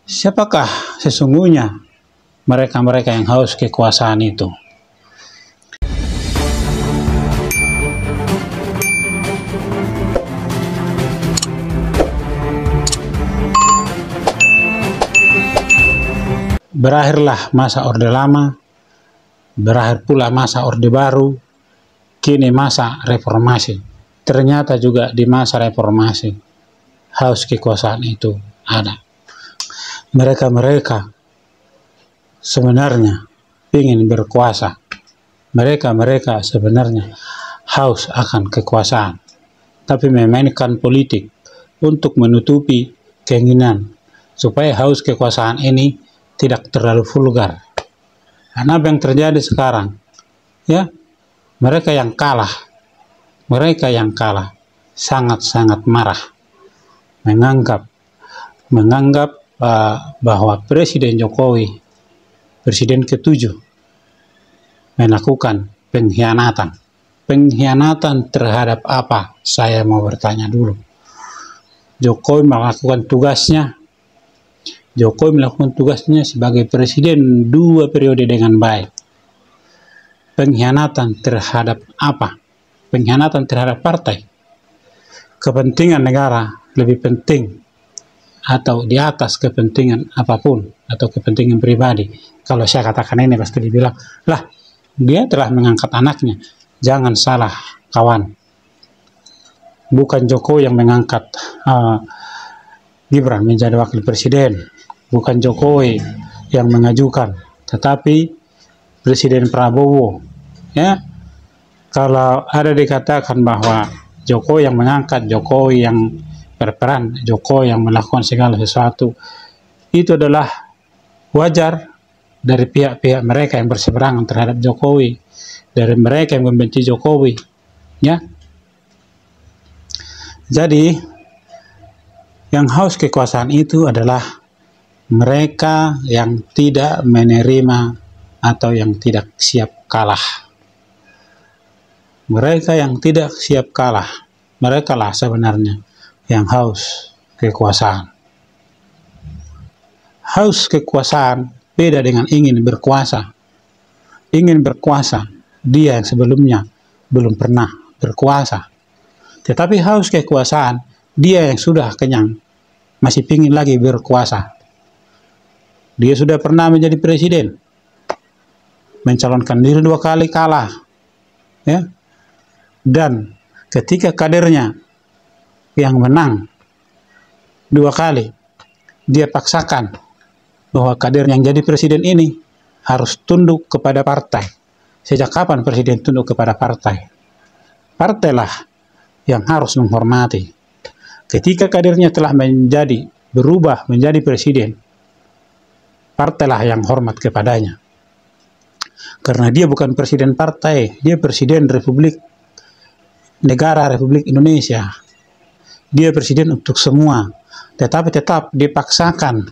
Siapakah sesungguhnya mereka-mereka yang haus kekuasaan itu? Berakhirlah masa Orde Lama, berakhir pula masa Orde Baru, kini masa reformasi. Ternyata juga di masa reformasi, haus kekuasaan itu ada. Mereka-mereka sebenarnya ingin berkuasa. Mereka-mereka sebenarnya haus akan kekuasaan, tapi memainkan politik untuk menutupi keinginan supaya haus kekuasaan ini tidak terlalu vulgar. Karena apa yang terjadi sekarang, ya, mereka yang kalah sangat-sangat marah, menganggap bahwa Presiden Jokowi, Presiden ke-7, melakukan pengkhianatan. Pengkhianatan terhadap apa? Saya mau bertanya dulu. Jokowi melakukan tugasnya sebagai presiden 2 periode dengan baik. Pengkhianatan terhadap apa? Pengkhianatan terhadap partai. Kepentingan negara lebih penting atau di atas kepentingan apapun atau kepentingan pribadi. Kalau saya katakan ini pasti dibilang, lah dia telah mengangkat anaknya. Jangan salah kawan. Bukan Jokowi yang mengangkat Gibran menjadi wakil presiden. Bukan Jokowi yang mengajukan, tetapi Presiden Prabowo. Ya, kalau ada dikatakan bahwa Jokowi yang mengangkat, Jokowi yang berperan, Jokowi yang melakukan segala sesuatu, itu adalah wajar dari pihak-pihak mereka yang berseberangan terhadap Jokowi, dari mereka yang membenci Jokowi. Ya, jadi yang haus kekuasaan itu adalah mereka yang tidak menerima atau yang tidak siap kalah. Mereka yang tidak siap kalah, mereka lah sebenarnya yang haus kekuasaan. Haus kekuasaan beda dengan ingin berkuasa. Ingin berkuasa, dia yang sebelumnya belum pernah berkuasa. Tetapi haus kekuasaan, dia yang sudah kenyang, masih ingin lagi berkuasa. Dia sudah pernah menjadi presiden, mencalonkan diri 2 kali kalah, ya. Dan ketika kadernya yang menang 2 kali, dia paksakan bahwa kader yang jadi presiden ini harus tunduk kepada partai. Sejak kapan presiden tunduk kepada partai? Partailah yang harus menghormati. Ketika kadernya telah berubah menjadi presiden, partailah yang hormat kepadanya. Karena dia bukan presiden partai, dia presiden negara Republik Indonesia. Dia presiden untuk semua. Tetapi tetap dipaksakan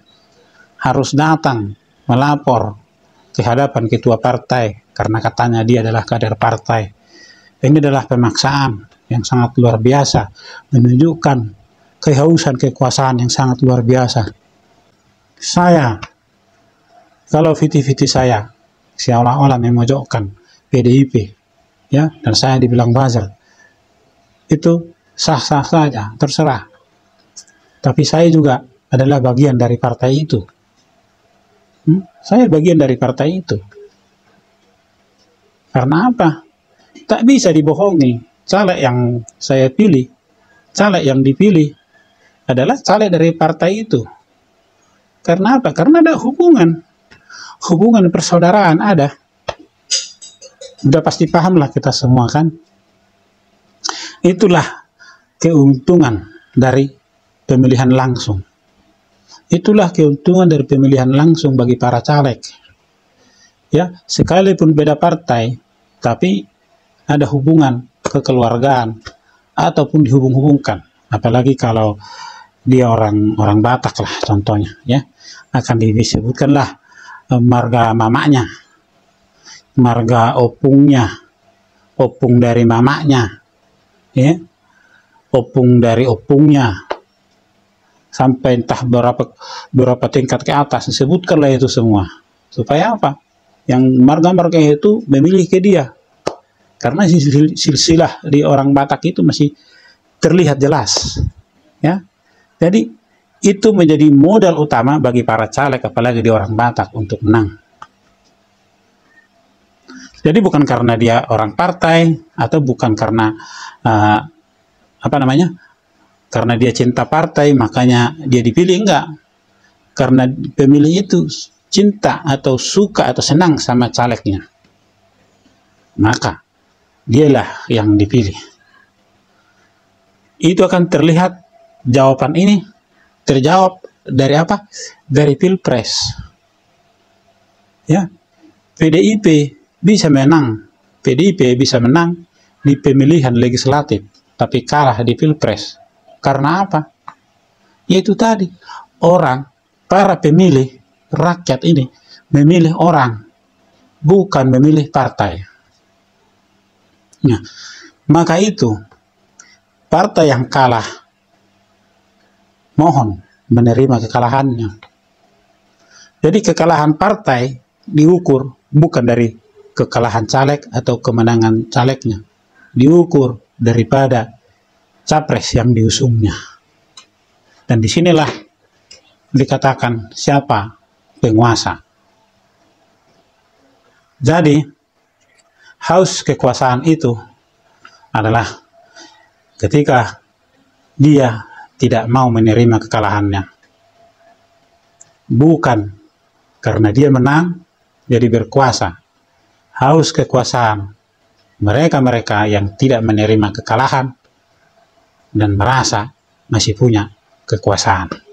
harus datang melapor ke hadapan ketua partai karena katanya dia adalah kader partai. Ini adalah pemaksaan yang sangat luar biasa, menunjukkan kehausan kekuasaan yang sangat luar biasa. Kalau viti-viti saya seolah-olah memojokkan PDIP, ya, dan saya dibilang buzzer, itu sah-sah saja, terserah. Tapi saya juga adalah bagian dari partai itu. Saya bagian dari partai itu. Karena apa? Tak bisa dibohongi. Caleg yang saya pilih, caleg yang dipilih adalah caleg dari partai itu. Karena apa? Karena ada hubungan persaudaraan ada. Udah pasti pahamlah kita semua kan. Itulah keuntungan dari pemilihan langsung. Itulah keuntungan dari pemilihan langsung bagi para caleg. Ya, sekalipun beda partai, tapi ada hubungan kekeluargaan ataupun dihubung-hubungkan. Apalagi kalau dia orang Batak lah contohnya, ya, akan disebutkanlah marga mamanya, marga opungnya, opung dari mamanya, ya, opung dari opungnya, sampai entah berapa tingkat ke atas, sebutkanlah itu semua. Supaya apa? Yang marga-marga itu memilih ke dia. Karena silsilah di orang Batak itu masih terlihat jelas. Ya. Jadi itu menjadi modal utama bagi para caleg, apalagi di orang Batak, untuk menang. Jadi bukan karena dia orang partai, atau bukan karena karena dia cinta partai makanya dia dipilih, enggak. Karena pemilih itu cinta atau suka atau senang sama calegnya, maka dialah yang dipilih. Itu akan terlihat, jawaban ini terjawab dari apa? Dari Pilpres. Ya, PDIP bisa menang di pemilihan legislatif, tapi kalah di Pilpres. Karena apa? Yaitu tadi, para pemilih, rakyat ini memilih orang, bukan memilih partai. Nah, maka itu, partai yang kalah, mohon menerima kekalahannya. Jadi kekalahan partai diukur bukan dari kekalahan caleg atau kemenangan calegnya, diukur daripada capres yang diusungnya. Dan disinilah dikatakan siapa penguasa. Jadi haus kekuasaan itu adalah ketika dia tidak mau menerima kekalahannya, bukan karena dia menang jadi berkuasa. Haus kekuasaan mereka-mereka yang tidak menerima kekalahan dan merasa masih punya kekuasaan.